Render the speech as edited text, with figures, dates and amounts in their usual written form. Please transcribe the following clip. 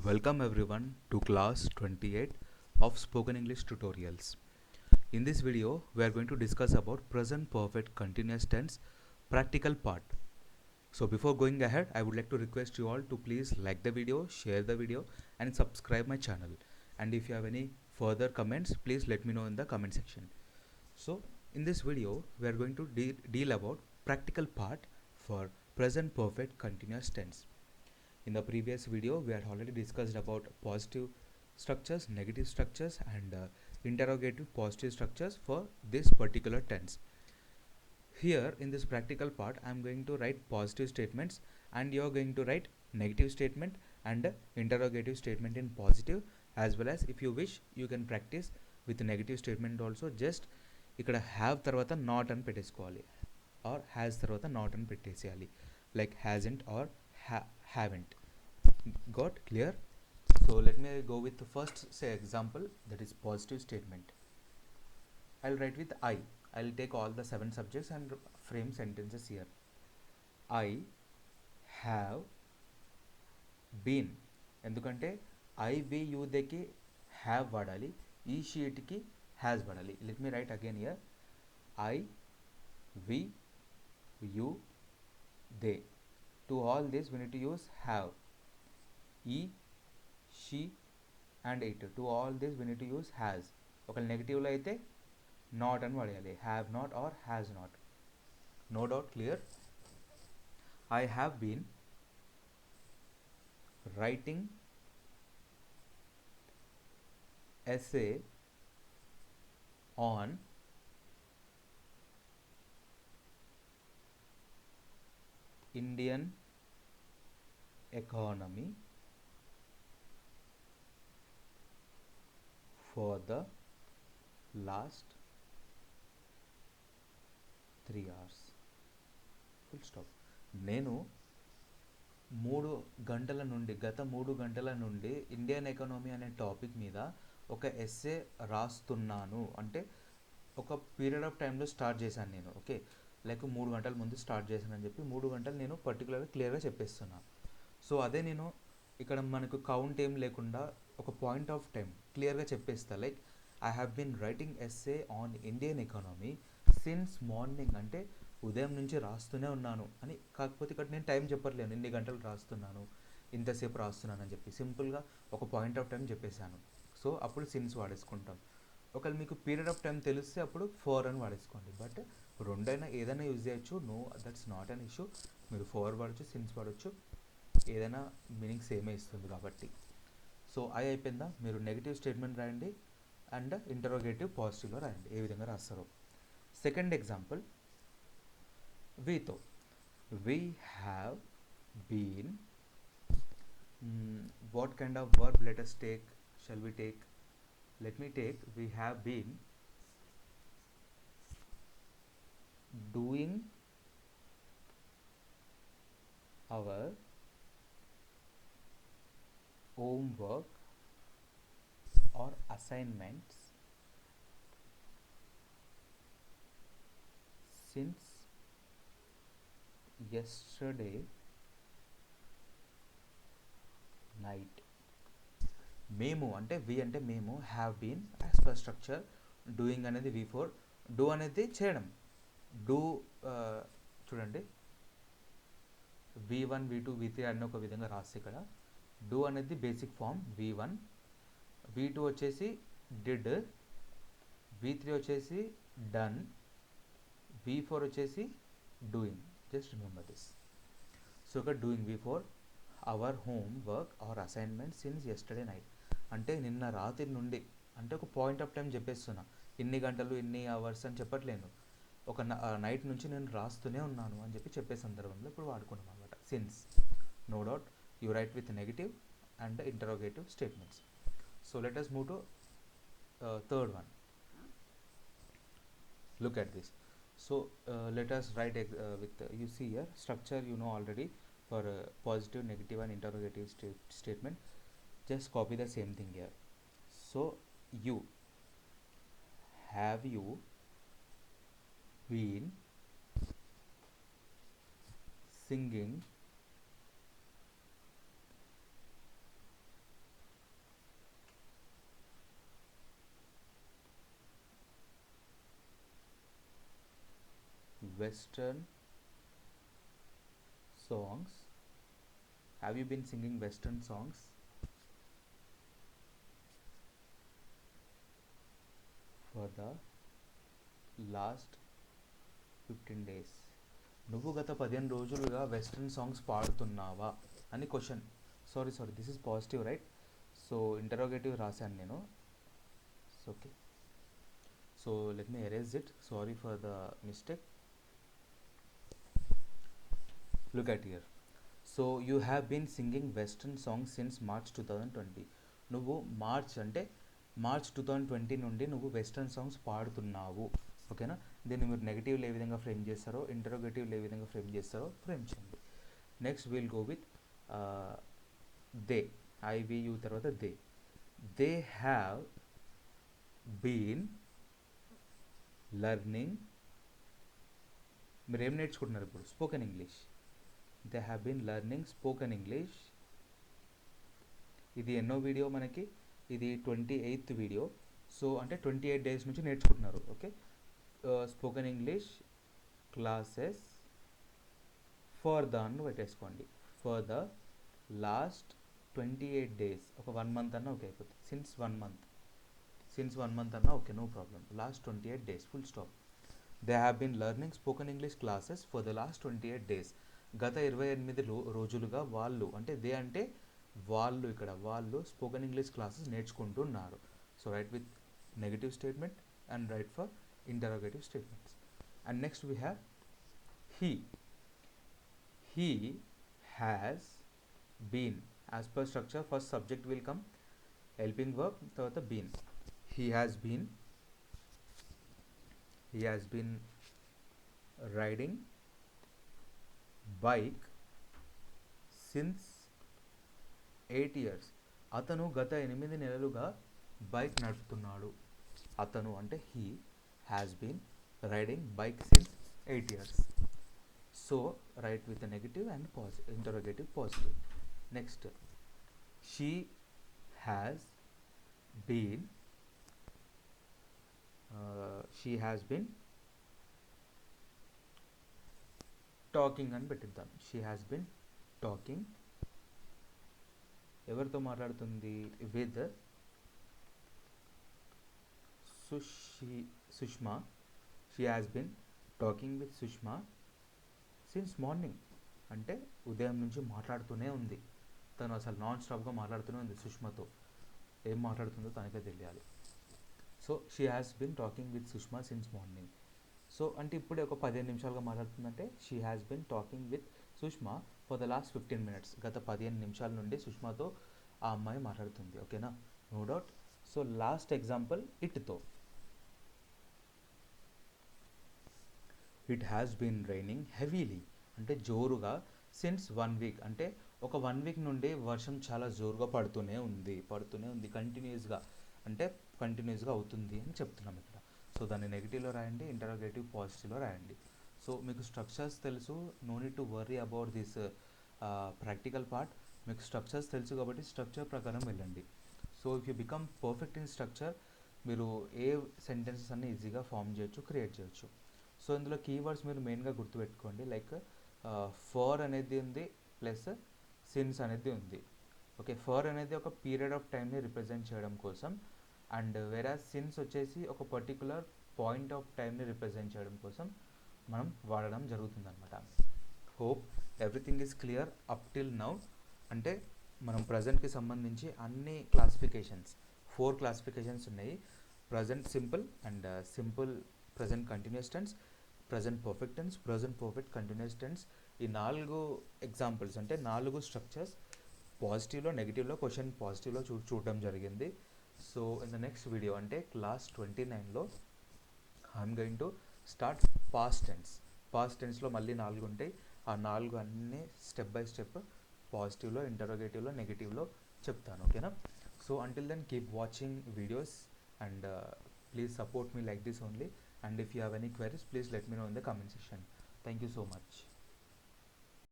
Welcome everyone to class 28 of Spoken English Tutorials. In this video, we are going to discuss about present perfect continuous tense practical part. So before going ahead, I would like to request you all to please like the video, share the video and subscribe my channel. And if you have any further comments, please let me know in the comment section. So in this video, we are going to deal about practical part for present perfect continuous tense. In the previous video, we had already discussed about positive structures, negative structures and interrogative positive structures for this particular tense. Here in this practical part, I am going to write positive statements and you are going to write negative statement and interrogative statement in positive, as well as if you wish you can practice with negative statement also. Just ఇక్కడ have తర్వాత not అని పెట్టేసుకోవాలి, or has తర్వాత not అని పెట్టేసేయాలి, like hasn't or haven't. Got clear? So let me go with the first say example, that is positive statement. I'll write with I'll take all the 7 subjects and frame sentences here. I have been, ఎందుకంటే I we you దేకి have వాడాలి, ఈ షీట్కి has వాడాలి. Let me write again here. I we you they. To all this we need to use have. E, she and it. To all this we need to use has. ఒకవేళ నెగిటివ్లో అయితే not అని వాడేయాలి, have not or has not. No doubt clear? I have been writing essay on Indian economy for the last 3 hours. Full stop. నేను గత 3 గంటల నుండి Indian economy అనే topic మీద ఒక ఎస్సే రాస్తున్నాను. అంటే ఒక పీరియడ్ ఆఫ్ టైంలో స్టార్ట్ చేశాను నేను. ఓకే, లైక్ 3 గంటల ముందు స్టార్ట్ చేశానని చెప్పి 3 గంటలు నేను పర్టికులర్గా క్లియర్గా చెప్పేస్తున్నాను. సో అదే నేను ఇక్కడ మనకు కౌంట్ ఏం లేకుండా ఒక పాయింట్ ఆఫ్ టైం క్లియర్గా చెప్పేస్తా. Like I have been writing essay on Indian economy since morning, అంటే ఉదయం నుంచి రాస్తూనే ఉన్నాను అని. కాకపోతే ఇక్కడ నేను టైం చెప్పట్లేను, ఇన్ని గంటలు రాస్తున్నాను, ఇంతసేపు రాస్తున్నాను అని చెప్పి సింపుల్గా ఒక పాయింట్ ఆఫ్ టైం చెప్పేశాను. సో అప్పుడు సిన్స్ వాడేసుకుంటాం. ఒకవేళ మీకు పీరియడ్ ఆఫ్ టైం తెలిస్తే అప్పుడు 4 అని వాడేసుకోండి. బట్ రెండైనా ఏదైనా యూజ్ చేయొచ్చు, no that's not an issue. మీరు 4 వాడచ్చు, సిన్స్ వాడచ్చు, ఏదైనా మీనింగ్ సేమే ఇస్తుంది కాబట్టి. సో ఐ అయిపోయిందా? మీరు నెగిటివ్ స్టేట్మెంట్ రాయండి అండ్ ఇంటరోగేటివ్ పాజిటివ్లో రాయండి, ఏ విధంగా రాస్తారో. సెకండ్ ఎగ్జాంపుల్ వీతో. We have been, what kind of verb let us take? Shall we take? Let me take we have been doing our homework or assignments since yesterday night. మేము అంటే we అంటే మేము, have been as per structure, doing అనేది V4, do అనేది చేయడం. Do చూడండి, V1 V2 V3 అన్నీ ఒక విధంగా రాస్తే ఇక్కడ డూ అనేది బేసిక్ ఫామ్ V1, V2 వచ్చేసి డిడ్, V3 వచ్చేసి డన్, V4 వచ్చేసి doing. Just remember this. So ఇక్కడ doing V4, our homework or assignment since yesterday night, అంటే నిన్న రాత్రి నుండి, అంటే ఒక పాయింట్ ఆఫ్ టైం చెప్పేస్తున్నా. ఇన్ని గంటలు ఇన్ని అవర్స్ అని చెప్పట్లేను, ఒక నైట్ నుంచి నేను రాస్తూనే ఉన్నాను అని చెప్పి చెప్పే సందర్భంలో ఇప్పుడు వాడుకున్నాం అనమాట since. No doubt you write with negative and interrogative statements. So let us move to third one. Look at this. So let us write with you see here structure you know already for positive, negative and interrogative statement. Just copy the same thing here. So you, have you been singing western songs? Have you been singing western songs for the last 15 days? నువ్వు గత 15 రోజులుగా western songs పాడుతున్నావా అని question. Sorry this is positive right. So interrogative రాశాను నేను. Okay, so let me erase it. Sorry for the mistake. Look at here. So you have been singing western songs since March 2020. నువ్వు March 2020 నుండి నువ్వు western songs పాడుతున్నావు. ఓకేనా? దీన్ని మీరు నెగిటివ్లో ఏ విధంగా frame చేస్తారో, ఇంటరోగేటివ్లో ఏ విధంగా ఫ్రేమ్ చేస్తారో ఫ్రేమ్ చేయండి. Next will go with they. ఐవియు తర్వాత దే హ్యావ్ బీన్ లర్నింగ్. మీరు ఏం నేర్చుకుంటున్నారు ఇప్పుడు? Spoken English. They have been learning spoken English. ఇది ఎన్నో వీడియో మనకి? ఇది 28th వీడియో. సో అంటే 28 days నుంచి నేర్చుకుంటున్నారు. Okay, spoken English classes for the అని పెట్టేసుకోండి. For the last 28 days. ఒక 1 month అన్నా ఓకే అయిపోతుంది. సిన్స్ 1 month అన్నా okay, no problem. Last 28 days full stop. They have been learning spoken English classes for the last 28 days. గత 28 రోజులుగా వాళ్ళు, అంటే దే అంటే వాళ్ళు, ఇక్కడ వాళ్ళు స్పోకెన్ ఇంగ్లీష్ క్లాసెస్ నేర్చుకుంటున్నారు. So right with negative statement and right for interrogative statements. And next we have he has been. as per structure, first subject will come, helping verb తర్వాత been. he has been riding bike since 8 years. అతను గత 8 నెలలుగా bike నడుపుతున్నాడు. అతను అంటే he has been riding bike since 8 years. So write with a negative and interrogative positive. Next, she has been talking అని పెట్టిద్దాం. she has been talking. ఎవరితో మాట్లాడుతుంది? with Sushma. she has been talking with Sushma since morning. అంటే ఉదయం నుంచి మాట్లాడుతూనే ఉంది తను. అసలు నాన్ స్టాప్గా మాట్లాడుతూనే ఉంది సుష్మాతో. ఏం మాట్లాడుతుందో తనకే తెలియాలి. So she has been talking with Sushma since morning. So అంటే ఇప్పుడే ఒక 15 నిమిషాలుగా మాట్లాడుతుందంటే she has been talking with Sushma for the last 15 minutes. గత 15 నిమిషాల నుండి సుష్మాతో ఆ అమ్మాయి మాట్లాడుతుంది. ఓకేనా? No doubt. So last example ఇట్తో. It has been raining heavily అంటే జోరుగా సిన్స్ 1 week. అంటే ఒక 1 week నుండి వర్షం చాలా జోరుగా పడుతూనే ఉంది కంటిన్యూస్గా. అంటే కంటిన్యూస్గా అవుతుంది అని చెప్తున్నాం ఇక్కడ. సో దాన్ని నెగిటివ్లో రాయండి, ఇంటరోగేటివ్ పాజిటివ్లో రాయండి. సో మీకు స్ట్రక్చర్స్ తెలుసు, no need to worry about this practical part. మీకు స్ట్రక్చర్స్ తెలుసు కాబట్టి స్ట్రక్చర్ ప్రకారం వెళ్ళండి. So if you become perfect in structure, మీరు ఏ సెంటెన్సెస్ అన్ని ఈజీగా ఫామ్ చేయొచ్చు, క్రియేట్ చేయొచ్చు. సో ఇందులో కీవర్డ్స్ మీరు మెయిన్గా గుర్తుపెట్టుకోండి. లైక్ ఫర్ అనేది ఉంది, ప్లస్ సిన్స్ అనేది ఉంది. ఓకే, ఫర్ అనేది ఒక పీరియడ్ ఆఫ్ టైంని రిప్రజెంట్ చేయడం కోసం, అండ్ వేరే సిన్స్ వచ్చేసి ఒక పర్టికులర్ పాయింట్ ఆఫ్ టైంని రిప్రజెంట్ చేయడం కోసం మనం వాడడం జరుగుతుంది అనమాట. Hope everything is clear up till now. అంటే మనం ప్రజెంట్కి సంబంధించి అన్ని క్లాసిఫికేషన్స్, 4 క్లాసిఫికేషన్స్ ఉన్నాయి. Present simple and simple present continuous tense, present perfect tense, present perfect continuous tense. ఈ 4 ఎగ్జాంపుల్స్ అంటే 4 స్ట్రక్చర్స్ పాజిటివ్లో, నెగిటివ్లో, క్వశ్చన్ పాజిటివ్లో చూడడం జరిగింది. So in the next video అంటే క్లాస్ 29లో I'm going to start past టెన్స్లో మళ్ళీ 4 ఉంటాయి. ఆ 4 అన్నీ స్టెప్ బై స్టెప్ పాజిటివ్లో, ఇంటరోగేటివ్లో, నెగిటివ్లో చెప్తాను. ఓకేనా? So until then keep watching videos and please support me like this only. And if you have any queries, please let me know in the comment section. Thank you so much.